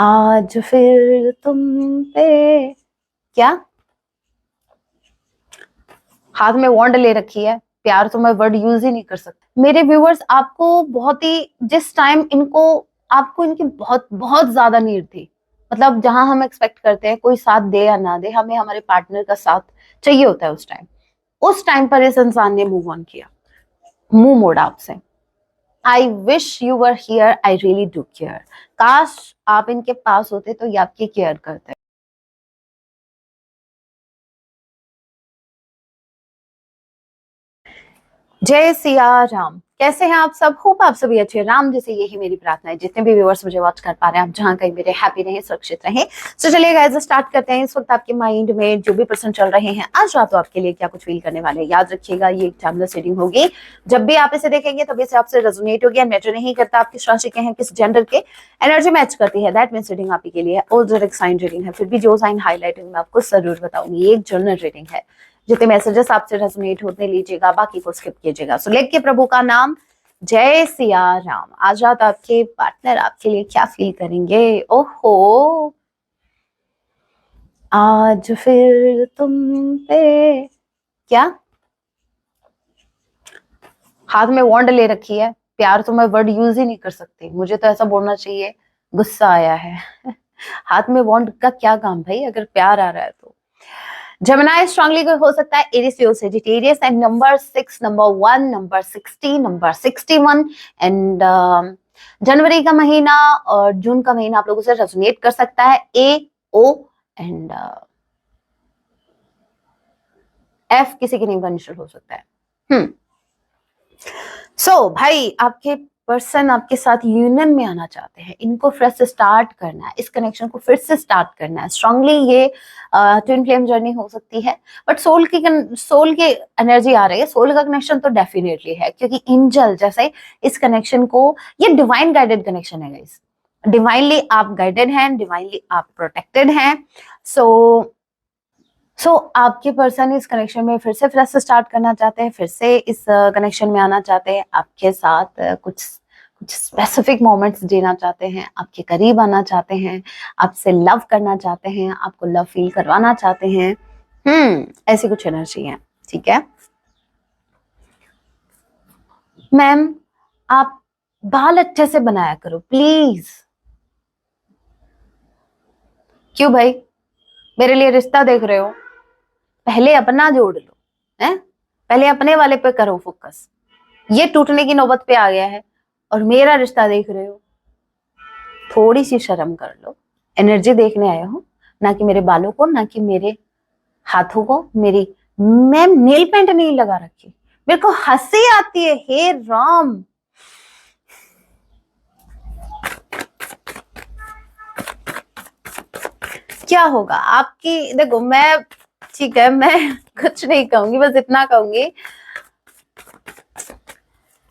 आज फिर तुम पे क्या हाथ में वॉन्ड ले रखी है, प्यार तो मैं वर्ड यूज ही नहीं कर सकती। मेरे व्यूअर्स आपको बहुत ही जिस टाइम इनको आपको इनकी बहुत बहुत ज्यादा नीड थी, मतलब जहां हम एक्सपेक्ट करते हैं कोई साथ दे या ना दे, हमें हमारे पार्टनर का साथ चाहिए होता है उस टाइम पर इस इंसान ने मूव ऑन किया, मुंह मोड़ा आपसे। I wish you were here, I really do care. काश आप इनके पास होते तो ये आपकी केयर करते। जय सिया राम। कैसे हैं आप सब? होप आप सभी अच्छे राम जैसे यही मेरी प्रार्थना है। जितने भी व्यूअर्स मुझे वॉच कर पा रहे हैं, आप जहां कहीं मेरे हैप्पी रहें, सुरक्षित रहें। तो चलिए गाइस स्टार्ट करते हैं। इस वक्त आपके माइंड में जो भी पर्सन चल रहे हैं, आज रात आपके लिए क्या कुछ फील करने वाले हैं, याद रखिएगा ये एक टाइमलेस रीडिंग होगी। जब भी आप इसे देखेंगे तभी से आपसे रेजोनेट होगी। मैटर नहीं करता आप किस राशि के हैं, किस जेंडर के, एनर्जी मैच करती है, दैट मींस रीडिंग आप ही के लिए और डायरेक्ट साइन रीडिंग है। फिर भी जो साइन हाईलाइट है मैं आपको जरूर बताऊंगी। ये एक जनरल रीडिंग है। जितने मैसेजेस आपसे रेजोनेट होते लीजिएगा, बाकी को स्किप कीजिएगा। सो लेके प्रभु का नाम, जय सिया राम। आज रात आपके पार्टनर आपके लिए क्या फील करेंगे? ओहो, आज फिर तुम पे क्या हाथ में वॉन्ड ले रखी है, प्यार तो मैं वर्ड यूज ही नहीं कर सकती, मुझे तो ऐसा बोलना चाहिए गुस्सा आया है। हाथ में वॉन्ड का क्या काम भाई, अगर प्यार आ रहा है तो। Gemini strongly हो सकता है, Aries, Leo, Sagittarius and number 6, number 1, number 60, number 61 and जनवरी का महीना और जून का महीना आप लोगों से रेजोनेट कर सकता है। A, O and F किसी के नेम का इनिशियल हो सकता है। भाई आपके पर्सन आपके साथ यूनियन में आना चाहते हैं, इनको फिर से स्टार्ट करना है, इस कनेक्शन को फिर से स्टार्ट करना है। स्ट्रांगली ये ट्विन फ्लेम जर्नी हो सकती है, बट सोल की एनर्जी आ रही है। सोल का कनेक्शन तो डेफिनेटली है, क्योंकि एंजल जैसे इस कनेक्शन को, ये डिवाइन गाइडेड कनेक्शन है गाइस। डिवाइनली आप गाइडेड हैं, डिवाइनली आप प्रोटेक्टेड हैं। सो आपके पर्सन इस कनेक्शन में फिर से फ्रेश स्टार्ट करना चाहते हैं, फिर से इस कनेक्शन में आना चाहते हैं, आपके साथ कुछ कुछ स्पेसिफिक मोमेंट्स देना चाहते हैं, आपके करीब आना चाहते हैं, आपसे लव करना चाहते हैं, आपको लव फील करवाना चाहते हैं। ऐसी कुछ एनर्जी है, ठीक है मैम। आप बाल अच्छे से बनाया करो प्लीज। क्यों भाई, मेरे लिए रिश्ता देख रहे हो? पहले अपना जोड़ लो, हैं? पहले अपने वाले पे करो फोकस। ये टूटने की नौबत पे आ गया है और मेरा रिश्ता देख रहे हो। थोड़ी सी शर्म कर लो। एनर्जी देखने आए हो, ना कि मेरे बालों को, ना कि मेरे हाथों को। मैम नेल पेंट नहीं लगा रखी, मेरे को हंसी आती है। हे राम, क्या होगा आपकी? देखो मैं, ठीक है मैं कुछ नहीं कहूंगी, बस इतना कहूंगी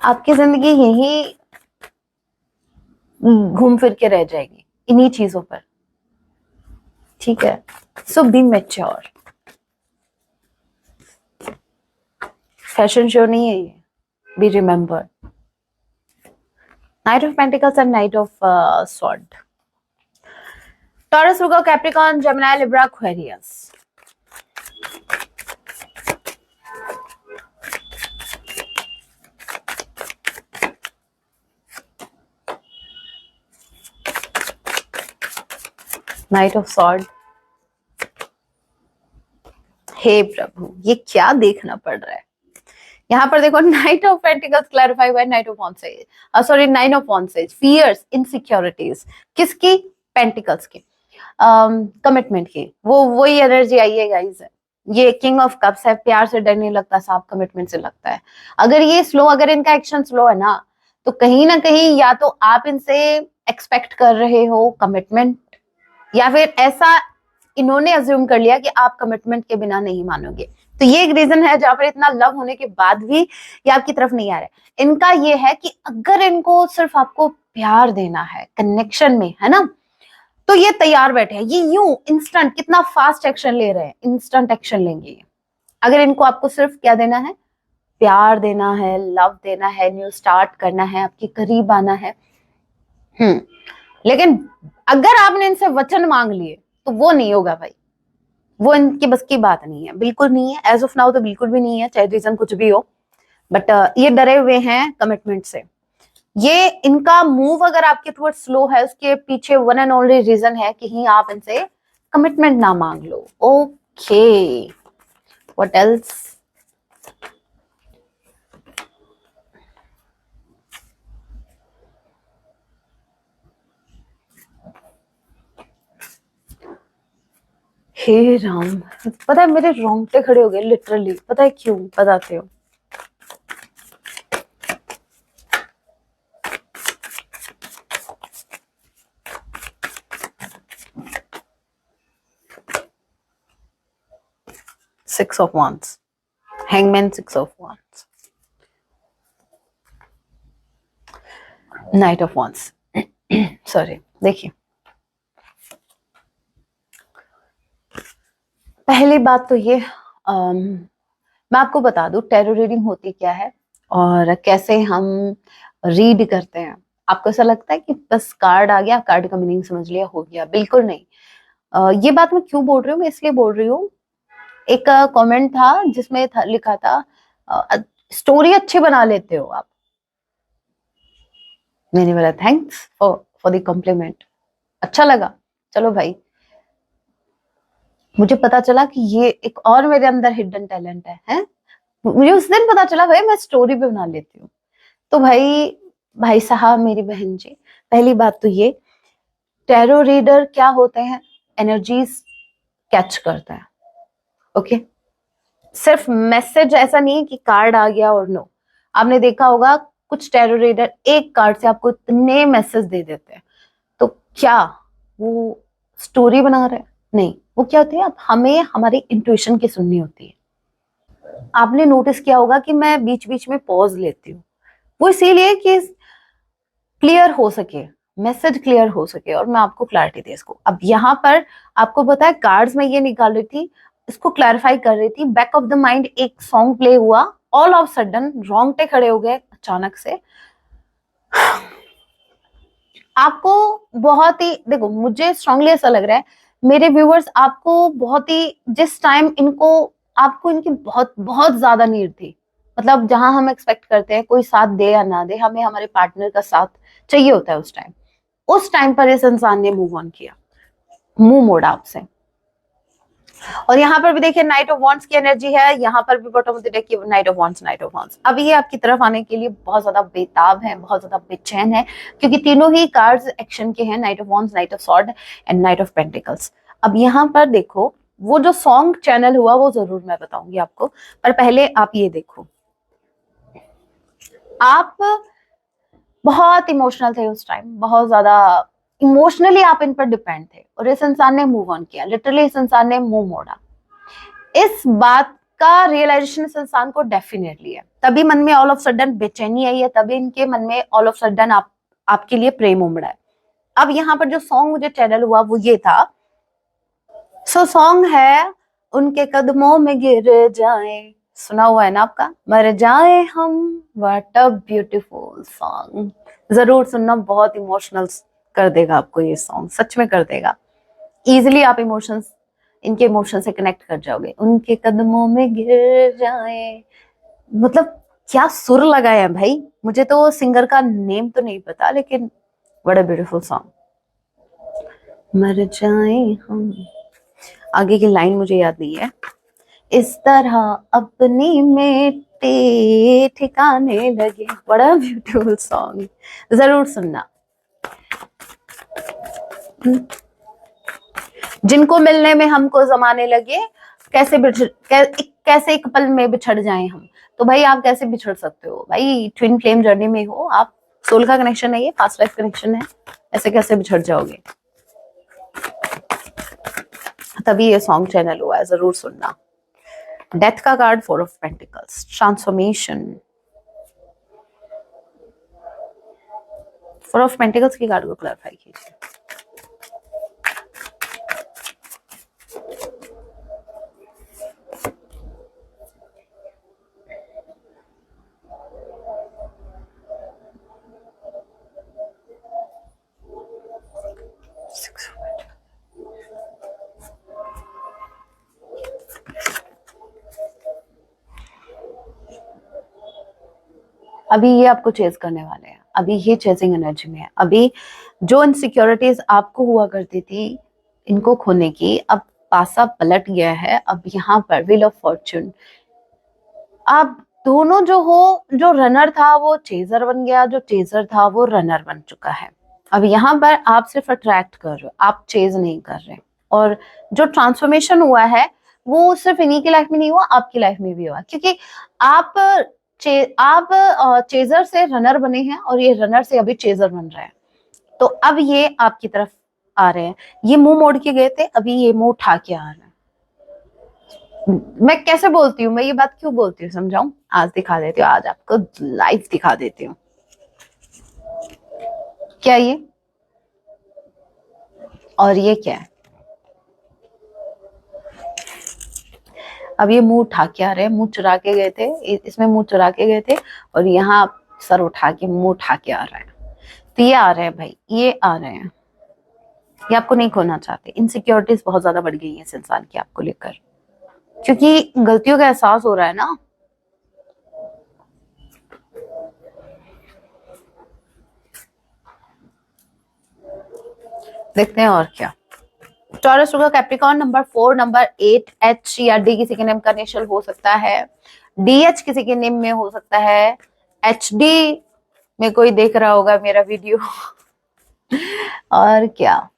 आपकी जिंदगी यही घूम फिर के रह जाएगी इन्हीं चीजों पर, ठीक है। So be mature. Fashion show नहीं है ये, be remember. Knight of pentacles and knight of sword. Taurus, Virgo, Capricorn, Gemini, Libra, Aquarius. Knight of sword. हे प्रभु, ये क्या देखना पड़ रहा है? यहाँ पर देखो, नाइट ऑफ पेंटिकल्स क्लैरिफाई हुआ है, knight of wands, sorry nine of wands, fears, insecurities. किसकी? पेंटिकल्स की, कमिटमेंट की। वही एनर्जी आई है गाइस। ये किंग ऑफ कप्स है, प्यार से डर नहीं लगता साहब, कमिटमेंट से लगता है। अगर ये स्लो, अगर इनका एक्शन स्लो है ना, तो कहीं ना कहीं या तो आप इनसे एक्सपेक्ट कर रहे हो कमिटमेंट, या फिर ऐसा इन्होंने अज्यूम कर लिया कि आप कमिटमेंट के बिना नहीं मानोगे। तो ये एक रीजन है जहां पर इतना लव होने के बाद भी ये आपकी तरफ नहीं आ रहा है। इनका ये है कि अगर इनको सिर्फ आपको प्यार देना है कनेक्शन में, है ना, तो ये तैयार बैठे हैं। ये यूं इंस्टेंट, कितना फास्ट एक्शन ले रहे हैं, इंस्टेंट एक्शन लेंगे ये। अगर इनको आपको सिर्फ क्या देना है, प्यार देना है, लव देना है, न्यू स्टार्ट करना है, आपके करीब आना है, लेकिन अगर आपने इनसे वचन मांग लिए तो वो नहीं होगा भाई, वो इनकी बस की बात नहीं है, बिल्कुल नहीं है। एज ऑफ नाउ तो बिल्कुल भी नहीं है, चाहे रीजन कुछ भी हो। बट ये डरे हुए हैं कमिटमेंट से। ये इनका मूव अगर आपके टुवर्ड स्लो है, उसके पीछे वन एंड ओनली रीजन है कि ही आप इनसे कमिटमेंट ना मांग लो। Okay, what else? हे राम, पता है मेरे रोंगटे खड़े हो गए लिटरली, पता है क्यों? बताते हो। Six of wands, hangman, six of wands, night of wands। Sorry, देखिए, पहली बात तो ये, मैं आपको बता दूं टैरो रीडिंग होती क्या है और कैसे हम रीड करते हैं। आपको ऐसा लगता है कि बस कार्ड आ गया, कार्ड का मीनिंग समझ लिया, हो गया? बिल्कुल नहीं। ये बात मैं क्यों बोल रही हूँ? मैं इसलिए बोल रही हूँ, एक कमेंट था जिसमें लिखा था स्टोरी अच्छी बना लेते हो आप। मैंने बोला थैंक्स फॉर द कॉम्प्लीमेंट, अच्छा लगा। चलो भाई, मुझे पता चला कि ये एक और मेरे अंदर हिडन टैलेंट है? मुझे उस दिन पता चला भाई मैं स्टोरी भी बना लेती हूँ। तो भाई, भाई साहब, मेरी बहन जी, पहली बात तो ये, टैरो रीडर क्या होते हैं? एनर्जीज कैच करता है। ओके, सिर्फ मैसेज ऐसा नहीं है कि कार्ड आ गया और नो। आपने देखा होगा कुछ टैरो रीडर एक कार्ड से आपको इतने मैसेज दे देते हैं। तो क्या वो स्टोरी बना रहे हैं? नहीं, वो क्या होती है, अब हमें हमारी इंट्यूशन की सुननी होती है। आपने नोटिस किया होगा कि मैं बीच बीच में पॉज लेती हूँ, वो इसीलिए कि क्लियर हो सके, मैसेज क्लियर हो सके और मैं आपको क्लैरिटी दे इसको। अब यहाँ पर आपको पता है, कार्ड्स में ये निकाल रही थी, इसको क्लैरिफाई कर रही थी। बैक ऑफ द माइंड एक सॉन्ग प्ले हुआ, ऑल ऑफ सडन रोंगटे खड़े हो गए अचानक से। आपको बहुत ही, देखो मुझे स्ट्रांगली ऐसा लग रहा है, मेरे व्यूअर्स आपको बहुत ही, जिस टाइम इनको, आपको इनकी बहुत बहुत ज्यादा नीड थी। मतलब जहां हम एक्सपेक्ट करते हैं कोई साथ दे या ना दे, हमें हमारे पार्टनर का साथ चाहिए होता है उस टाइम पर इस इंसान ने मूव ऑन किया, मुंह मोड़ा आपसे। और यहाँ पर भी देखिए नाइट ऑफ वॉन्ट्स की एनर्जी है, यहाँ पर भी बॉटम ऑफ द डेक की night of wants, night of wants. अब ये आपकी तरफ आने के लिए बहुत ज्यादा बेताब है, बहुत ज्यादा बेचैन है, क्योंकि तीनों ही कार्ड्स एक्शन के हैं, night of wants, night of sword and knight of pentacles. अब यहाँ पर देखो, वो जो सॉन्ग चैनल हुआ वो जरूर मैं बताऊंगी आपको, पर पहले आप ये देखो, आप बहुत इमोशनल थे उस टाइम, बहुत ज्यादा इमोशनली आप इन पर डिपेंड थे, और इस इंसान ने मूव ऑन किया, लिटरली इस इंसान ने मुंह मोड़ा। इस बात का रियलाइजेशन इस इंसान को डेफिनेटली है, तभी मन में ऑल ऑफ सडन बेचैनी आई है, तभी इनके मन में ऑल ऑफ सडन आपके लिए प्रेम उमड़ा है। अब यहाँ पर जो सॉन्ग मुझे चैनल हुआ वो ये था, सो सॉन्ग है, उनके कदमों में गिर जाए, सुना हुआ है ना आपका, मर जाए हम, व्हाट अ ब्यूटीफुल सॉन्ग। जरूर सुनना, बहुत इमोशनल कर देगा आपको ये सॉन्ग, सच में कर देगा। इजिली आप इमोशंस, इनके इमोशन से कनेक्ट कर जाओगे। उनके कदमों में गिर जाए, मतलब क्या सुर लगाया है भाई। मुझे तो सिंगर का नेम तो नहीं पता, लेकिन बड़ा ब्यूटीफुल सॉन्ग। मर जाए हम, आगे की लाइन मुझे याद नहीं है। इस तरह अपनी मिट्टी ठिकाने लगे, बड़ा ब्यूटीफुल सॉन्ग, जरूर सुनना। जिनको मिलने में हमको जमाने लगे, कैसे एक पल में बिछड़ जाए हम। तो भाई आप कैसे बिछड़ सकते हो भाई, ट्विन फ्लेम जर्नी में हो आप, सोल का कनेक्शन है ये, पास्ट लाइफ कनेक्शन है, ऐसे कैसे बिछड़ जाओगे? तभी ये सॉन्ग चैनल हुआ है, जरूर सुनना। डेथ का card, four of pentacles, transformation. Four of pentacles की कार्ड को क्लैरिफाई कीजिए। अभी ये आपको चेज करने वाले हैं, अभी ये चेजिंग एनर्जी में है। अभी जो इनसिक्योरिटीज आपको हुआ करती थी इनको खोने की, अब पासा पलट गया है। अब यहाँ पर व्हील ऑफ फॉर्च्यून, अब दोनों जो हो, जो रनर था वो चेजर बन गया, जो चेजर था वो रनर बन चुका है। अब यहाँ पर आप सिर्फ अट्रैक्ट कर रहे हो, आप चेज नहीं कर रहे। और जो ट्रांसफॉर्मेशन हुआ है वो सिर्फ इन्हीं की लाइफ में नहीं हुआ, आपकी लाइफ में भी हुआ, क्योंकि आप चेजर से रनर बने हैं और ये रनर से अभी चेजर बन रहे हैं। तो अब ये आपकी तरफ आ रहे हैं। ये मुंह मोड़ के गए थे, अभी ये मुंह उठा के आ रहे हैं। मैं कैसे बोलती हूँ, मैं ये बात क्यों बोलती हूँ समझाऊं? आज दिखा देती हूँ, आज आपको लाइव दिखा देती हूँ। क्या ये और ये क्या है? अब ये मुंह उठा के आ रहे हैं, मुंह चुरा के गए थे, इसमें मुंह चुरा के गए थे और यहाँ सर उठा के मुंह उठा के आ रहा है। तो ये आ रहे हैं भाई, ये आ रहे हैं, ये आपको नहीं खोना चाहते। इनसिक्योरिटीज बहुत ज्यादा बढ़ गई है इस इंसान की आपको लेकर, क्योंकि गलतियों का एहसास हो रहा है ना। देखते हैं और क्या। टॉरस होगा कैप्रिकॉर्न, नंबर 4, नंबर 8, एच या डी किसी के नेम का इनिशियल हो सकता है, डीएच किसी के नेम में हो सकता है, एच डी में कोई देख रहा होगा मेरा वीडियो। और क्या,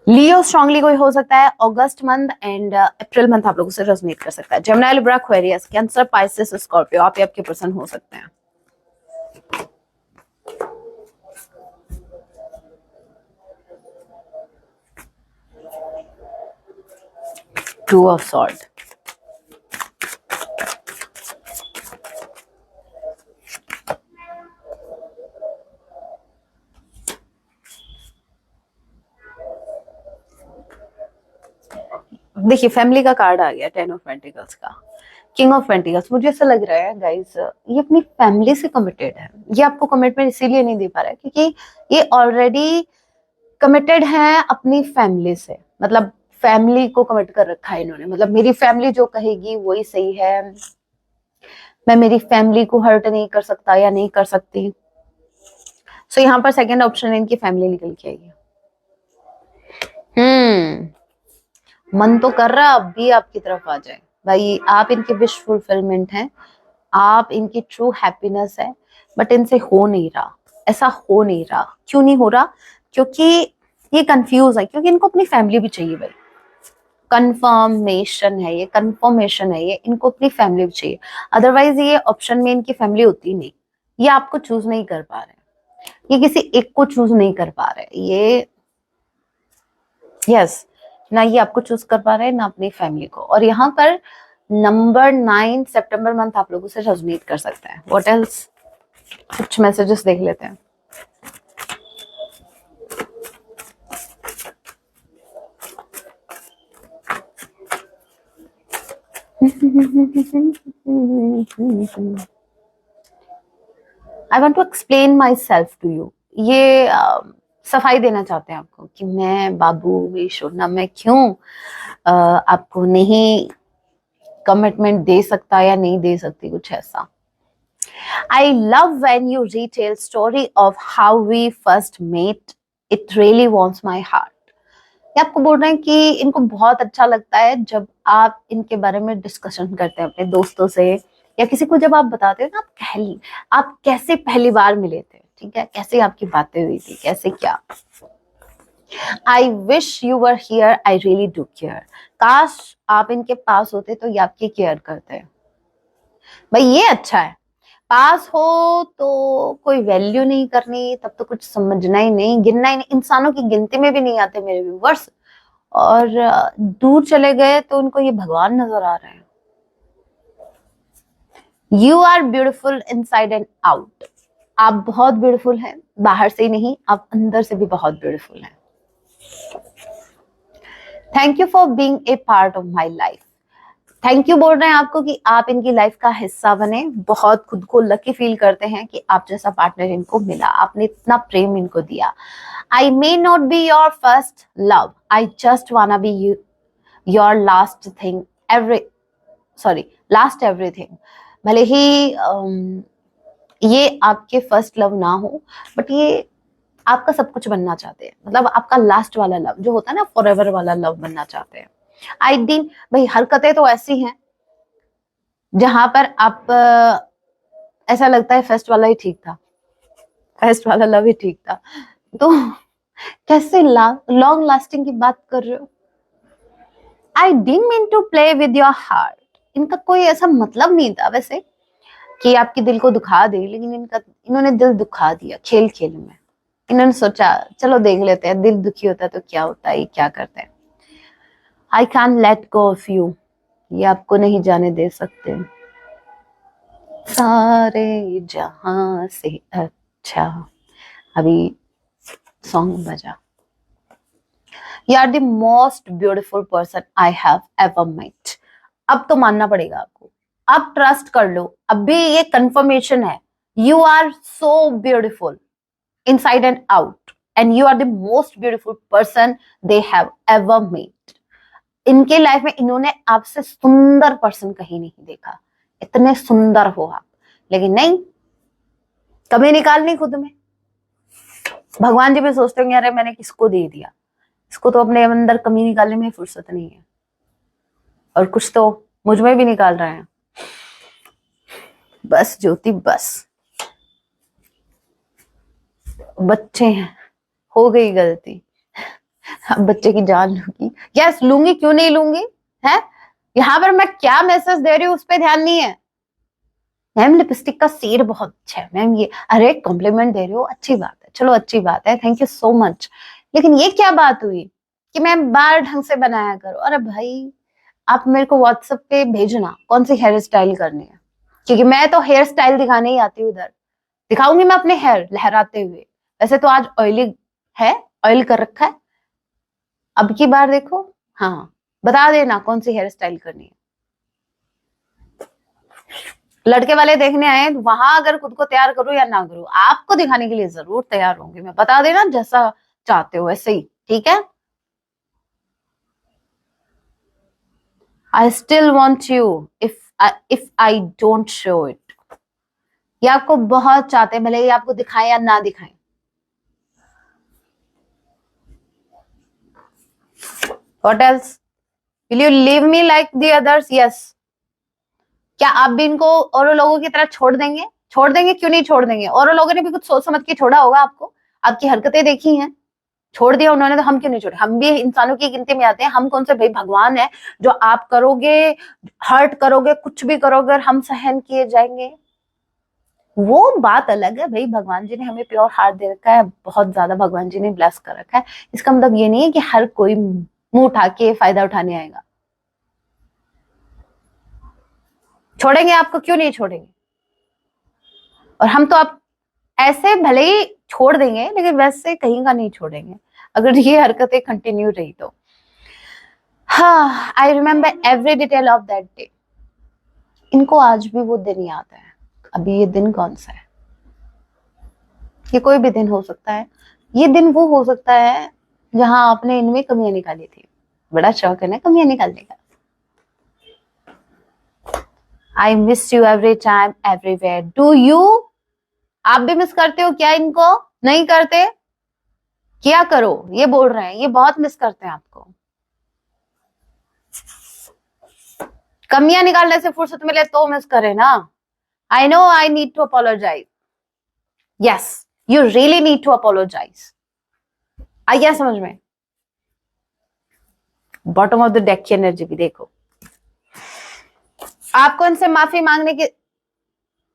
लियो स्ट्रांगली कोई हो सकता है, अगस्त मंथ एंड अप्रैल मंथ आप लोगों से रेजोनेट कर सकता है। Gemini, Libra, Aquarius, cancer, Pisces, Scorpio, आप ही आपके पर्सन हो सकते हैं। टू ऑफ सॉर्ड, देखिए फैमिली का कार्ड आ गया, 10 ऑफ पेंटिकल्स का, किंग ऑफ पेंटिकल्स। मुझे ऐसा लग रहा है गाइस, ये अपनी फैमिली से कमिटेड है। ये आपको कमिटमेंट इसीलिए नहीं दे पा रहा है क्योंकि ये ऑलरेडी कमिटेड है अपनी फैमिली से, मतलब फैमिली को कमिट कर रखा है इन्होंने। मतलब मेरी फैमिली जो कहेगी वही सही है, मैं मेरी फैमिली को हर्ट नहीं कर सकता या नहीं कर सकती। सो यहाँ पर सेकंड ऑप्शन है, इनकी फैमिली निकल के आई है। मन तो कर रहा अब भी आपकी तरफ आ जाए भाई, आप इनके विश फुलफिलमेंट हैं, आप इनकी ट्रू हैप्पीनेस है, बट इनसे हो नहीं रहा, ऐसा हो नहीं रहा। क्यों नहीं हो रहा? क्योंकि ये कंफ्यूज है, क्योंकि इनको अपनी फैमिली भी चाहिए भाई। कंफर्मेशन है ये, कंफर्मेशन है ये, इनको अपनी फैमिली भी चाहिए। अदरवाइज ये ऑप्शन में इनकी फैमिली होती नहीं। ये आपको चूज नहीं कर पा रहे, ये किसी एक को चूज नहीं कर पा रहे, ये यस ना ये आपको चूज कर पा रहे हैं ना अपनी फैमिली को। और यहाँ पर नंबर 9 सितंबर मंथ आप लोगों से रेजोनेट कर सकता है। व्हाट एल्स, कुछ मैसेजेस देख लेते हैं। I want to explain myself to you. ये सफाई देना चाहते हैं आपको कि मैं बाबू ईश्वरना, मैं क्यों आपको नहीं कमिटमेंट दे सकता या नहीं दे सकती, कुछ ऐसा। I love when you retell story of how we first met, it really warms my heart. ये आपको बोल रहे हैं कि इनको बहुत अच्छा लगता है जब आप इनके बारे में डिस्कशन करते हैं अपने दोस्तों से, या किसी को जब आप बताते हो ना आप कैसे पहली बार मिले थे, ठीक है, कैसे आपकी बातें हुई थी, कैसे क्या। I wish you were here, I really do care. काश आप इनके पास होते तो ये आपकी केयर करते। भाई ये अच्छा है, पास हो तो कोई वैल्यू नहीं करनी, तब तो कुछ समझना ही नहीं, गिनना ही नहीं, इंसानों की गिनती में भी नहीं आते मेरे व्यूवर्स। और दूर चले गए तो उनको ये भगवान नजर आ रहे हैं। You are beautiful inside and out. आप बहुत ब्यूटीफुल हैं, बाहर से ही नहीं, आप अंदर से भी बहुत ब्यूटीफुल हैं। Thank you for being a part of my life. Thank you बोल रहे हैं आपको कि आप इनकी लाइफ का हिस्सा बने। बहुत खुद को लकी फील करते हैं कि आप जैसा पार्टनर इनको मिला, आपने इतना प्रेम इनको दिया। I may not be your first love, I just wanna be your last everything. भले ही ये आपके फर्स्ट लव ना हो, बट ये आपका सब कुछ बनना चाहते हैं, मतलब आपका लास्ट वाला लव जो होता है ना, फॉरएवर वाला लव बनना चाहते हैं। आई दिन भाई हरकतें तो ऐसी हैं जहां पर आप ऐसा लगता है फर्स्ट वाला ही ठीक था, फर्स्ट वाला लव ही ठीक था। तो कैसे लॉन्ग लास्टिंग की बात कर रहे हो? I didn't mean to play with your heart. इनका कोई ऐसा मतलब नहीं था वैसे कि आपके दिल को दुखा दे, लेकिन इन्होंने दिल दुखा दिया खेल खेल में। इन्होंने सोचा चलो देख लेते हैं, दिल दुखी होता है तो क्या होता है, ये क्या करते हैं। I can let go of you, ये आपको नहीं जाने दे सकते सारे जहां से अच्छा। अभी सॉन्ग बजा। You are the most beautiful person I have ever met. अब तो मानना पड़ेगा आपको, अब ट्रस्ट कर लो, अभी ये कंफर्मेशन है। You are so beautiful inside and out, and you are the most beautiful person they have ever met. इनके लाइफ में इन्होंने आपसे सुंदर पर्सन कहीं नहीं देखा, इतने सुंदर हो आप, लेकिन नहीं, कमी निकालनी खुद में। भगवान जी भी सोचते होंगे अरे मैंने किसको दे दिया, इसको तो अपने अंदर कमी निकालने में फुर्सत नहीं है, और कुछ तो मुझ में भी निकाल रहे हैं। बस ज्योति बस, बच्चे हैं, हो गई गलती, अब बच्चे की जान लूंगी। यस लूंगी, क्यों नहीं लूंगी है। यहाँ पर मैं क्या मैसेज दे रही हूँ उस पर ध्यान नहीं है। मैम लिपस्टिक का शेड बहुत अच्छा है मैम, ये अरे कॉम्प्लीमेंट दे रहे हो, अच्छी बात है, चलो अच्छी बात है, थैंक यू सो मच। लेकिन ये क्या बात हुई कि मैम बाल ढंग से बनाया करो। अरे भाई आप मेरे को व्हाट्सएप पे भेजना कौन सी हेयर स्टाइल करनी है, क्योंकि मैं तो हेयर स्टाइल दिखाने ही आती हूँ, उधर दिखाऊंगी मैं अपने हेयर लहराते हुए। वैसे तो आज ऑयली है, ऑयल कर रखा है, अब की बार देखो, हाँ बता देना कौन सी हेयर स्टाइल करनी है। लड़के वाले देखने आए वहां अगर खुद को तैयार करूं या ना करूं, आपको दिखाने के लिए जरूर तैयार होंगी मैं, बता देना जैसा चाहते हो ऐसे ही, ठीक है। I still want you if I don't show it. ये आपको बहुत चाहते हैं, भले ही आपको दिखाएं या ना दिखाएं। What else? Will you leave me like the others? Yes. क्या आप भी इनको और लोगों की तरह छोड़ देंगे? छोड़ देंगे, क्यों नहीं छोड़ देंगे। और लोगों ने भी कुछ सोच समझ के छोड़ा होगा आपको, आपकी हरकतें देखी हैं, छोड़ दिया उन्होंने, तो हम क्यों नहीं छोड़े। हम भी इंसानों की गिनती में आते हैं, हम कौन से भाई भगवान है जो आप करोगे, हर्ट करोगे, कुछ भी करोगे और हम सहन किए जाएंगे। वो बात अलग है भाई, भगवान जी ने हमें प्योर हार्ट दे रखा है, बहुत ज्यादा भगवान जी ने ब्लेस कर रखा है। इसका मतलब ये नहीं है कि हर कोई मुंह उठा के फायदा उठाने आएगा। छोड़ेंगे आपको, क्यों नहीं छोड़ेंगे। और हम तो आप ऐसे भले ही छोड़ देंगे, लेकिन वैसे कहीं का नहीं छोड़ेंगे अगर ये हरकतें कंटिन्यू रही तो। हाँ I remember every detail of that day. इनको आज भी वो दिन याद है। अभी ये दिन कौन सा है, ये कोई भी दिन हो सकता है, ये दिन वो हो सकता है जहां आपने इनमें कमियां निकाली थी। बड़ा शौक है ना कमियां निकालने का। I miss you every time everywhere. Do you? आप भी मिस करते हो क्या इनको? नहीं करते? क्या करो, ये बोल रहे हैं, ये बहुत मिस करते हैं आपको। कमियां निकालने से फुर्सत मिले तो मिस करे ना। I know I need to apologise. Yes you really need to apologise. आ गया समझ में? बॉटम ऑफ द डेक की एनर्जी भी देखो। आपको इनसे माफी मांगने की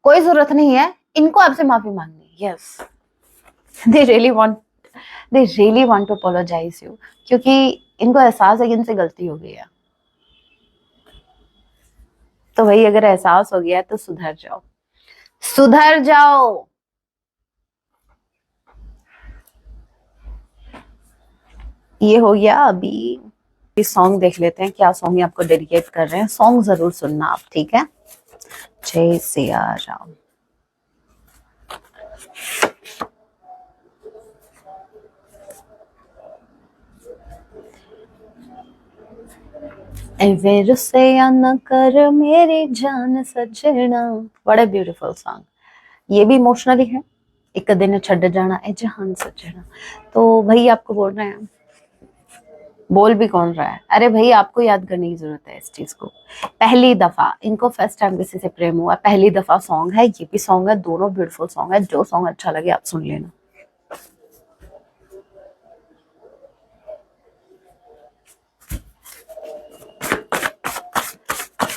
कोई जरूरत नहीं है, इनको आपसे माफी मांगनी है। Yes they really want to apologise you, क्योंकि इनको एहसास है कि इनसे गलती हो गई है। तो भाई अगर एहसास हो गया है तो सुधर जाओ, सुधर जाओ। ये हो गया। अभी सॉन्ग देख लेते हैं, क्या सॉन्ग आपको डेडिकेट कर रहे हैं। सॉन्ग जरूर सुनना आप, ठीक है। जय सिया राम। फिर से न कर मेरी जान सजना, बड़ा ब्यूटीफुल सॉन्ग। ये भी इमोशनली है। एक दिन छड़ जाना ए जहान सजना, तो भाई आपको बोल रहे हैं, बोल भी कौन रहा है, अरे भाई आपको याद करने की जरूरत है इस चीज को। पहली दफा इनको फर्स्ट टाइम किसी से प्रेम हुआ, पहली दफा सॉन्ग है, ये भी सॉन्ग है, दोनों ब्यूटीफुल सॉन्ग है। जो सॉन्ग अच्छा लगे आप सुन लेना।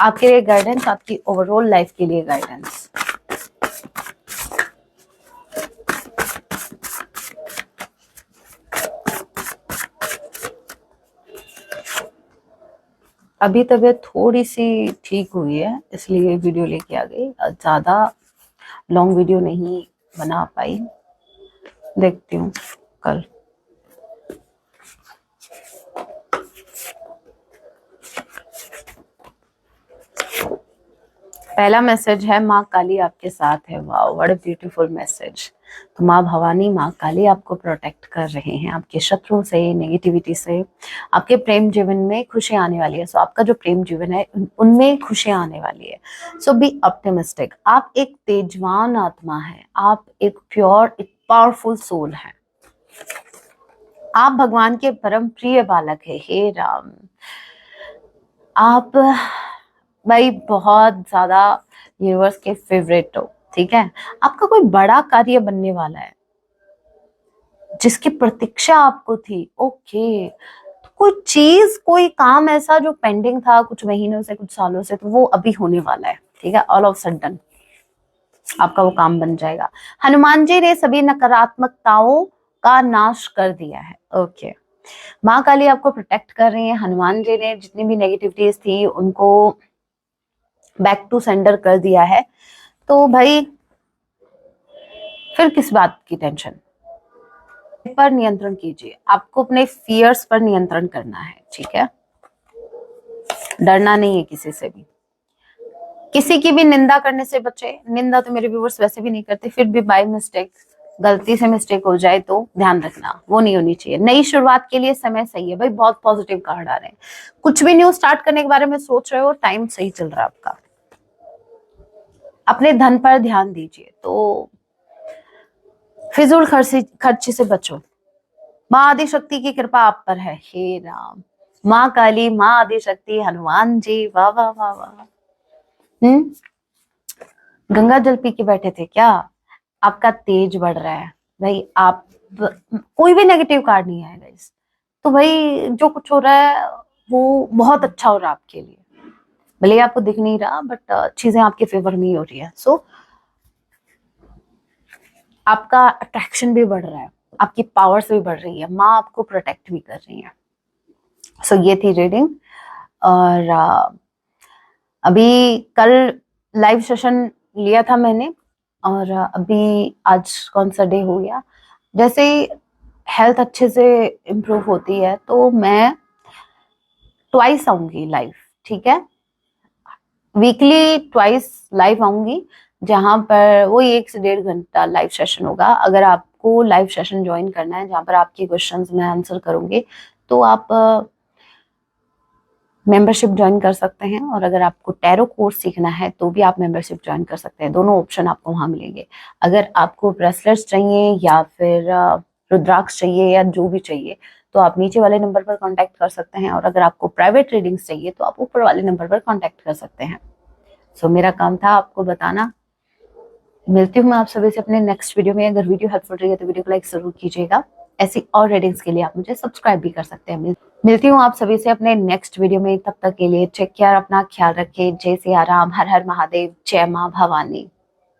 आपके लिए गाइडेंस, आपकी ओवरऑल लाइफ के लिए गाइडेंस। अभी तबीयत थोड़ी सी ठीक हुई है, इसलिए वीडियो लेके आ गई। ज्यादा लॉन्ग वीडियो नहीं बना पाई, देखती हूँ कल। पहला मैसेज है, माँ काली आपके साथ है। Wow, what a beautiful message. तो माँ भवानी, माँ काली आपको प्रोटेक्ट कर रहे हैं आपके शत्रुओं से, नेगेटिविटी से। आपके प्रेम जीवन में खुशी आने वाली है। सो आपका जो प्रेम जीवन है उनमें खुशियां आने वाली है। So be optimistic. आप एक तेजवान आत्मा है, आप एक प्योर, एक पावरफुल सोल है। आप भगवान के परम प्रिय बालक है। हे राम, आप भाई बहुत ज्यादा यूनिवर्स के फेवरेट हो, ठीक है। आपका कोई बड़ा कार्य बनने वाला है जिसकी प्रतीक्षा आपको थी। ओके, तो कोई चीज, कोई काम ऐसा जो पेंडिंग था कुछ महीनों से, कुछ सालों से, तो वो अभी होने वाला है, ठीक है। ऑल ऑफ सडन आपका वो काम बन जाएगा। हनुमान जी ने सभी नकारात्मकताओं का नाश कर दिया है। ओके, माँ काली आपको प्रोटेक्ट कर रही है। हनुमान जी ने जितनी भी नेगेटिविटीज थी उनको बैक टू सेंडर कर दिया है। तो भाई फिर किस बात की टेंशन। पर नियंत्रण कीजिए, आपको अपने फियर्स पर नियंत्रण करना है, ठीक है। डरना नहीं है किसी से भी, किसी की भी निंदा करने से बचे। निंदा तो मेरे व्यूवर्स वैसे भी नहीं करते, फिर भी बाय मिस्टेक, गलती से मिस्टेक हो जाए तो ध्यान रखना, वो नहीं होनी चाहिए। नई शुरुआत के लिए समय सही है भाई, बहुत पॉजिटिव कार्ड आ रहे हैं। कुछ भी न्यू स्टार्ट करने के बारे में सोच रहे हो, टाइम सही चल रहा है आपका। अपने धन पर ध्यान दीजिए, तो फिजूल खर्ची से बचो। माँ आदि शक्ति की कृपा आप पर है। हे राम, माँ काली, माँ आदि शक्ति, हनुमान जी, वाह वाह वाह वाह। गंगा जल पी के बैठे थे क्या। आपका तेज बढ़ रहा है भाई। आप कोई भी नेगेटिव कार्ड नहीं आएगा इस, तो भाई जो कुछ हो रहा है वो बहुत अच्छा हो रहा है आपके लिए। भले आपको दिख नहीं रहा, बट चीजें आपके फेवर में ही हो रही है। सो आपका अट्रैक्शन भी बढ़ रहा है, आपकी पावर्स भी बढ़ रही है, माँ आपको प्रोटेक्ट भी कर रही है। सो ये थी रीडिंग। और अभी कल लाइव सेशन लिया था मैंने, और अभी आज कौन सा डे हो गया। जैसे ही हेल्थ अच्छे से इम्प्रूव होती है तो मैं ट्वाइस आऊंगी लाइव, ठीक है। वीकली ट्वाइस लाइव आऊंगी, जहां पर वो 1 से 1.5 घंटा लाइव सेशन होगा। अगर आपको लाइव सेशन ज्वाइन करना है जहां पर आपके क्वेश्चंस मैं आंसर करूंगी, तो आप मेंबरशिप ज्वाइन कर सकते हैं। और अगर आपको टैरो कोर्स सीखना है तो भी आप मेंबरशिप ज्वाइन कर सकते हैं। दोनों ऑप्शन आपको वहां मिलेंगे। अगर आपको ब्रेसलेट्स चाहिए या फिर रुद्राक्ष चाहिए या जो भी चाहिए, तो आप नीचे वाले नंबर पर कांटेक्ट कर सकते हैं। और अगर आपको प्राइवेट रीडिंग्स चाहिए तो आप ऊपर वाले नंबर पर कांटेक्ट कर सकते हैं। सो मेरा काम था आपको बताना। मिलती हूँ मैं आप सभी से अपने नेक्स्ट वीडियो में। अगर वीडियो हेल्पफुल रही है तो वीडियो को लाइक जरूर कीजिएगा। ऐसी और रीडिंग्स के लिए आप मुझे सब्सक्राइब भी कर सकते हैं। मिलती हूँ आप सभी से अपने नेक्स्ट वीडियो में। तब तक के लिए टेक केयर, अपना ख्याल रखें। जय सिया राम, हर हर महादेव, जय माँ भवानी।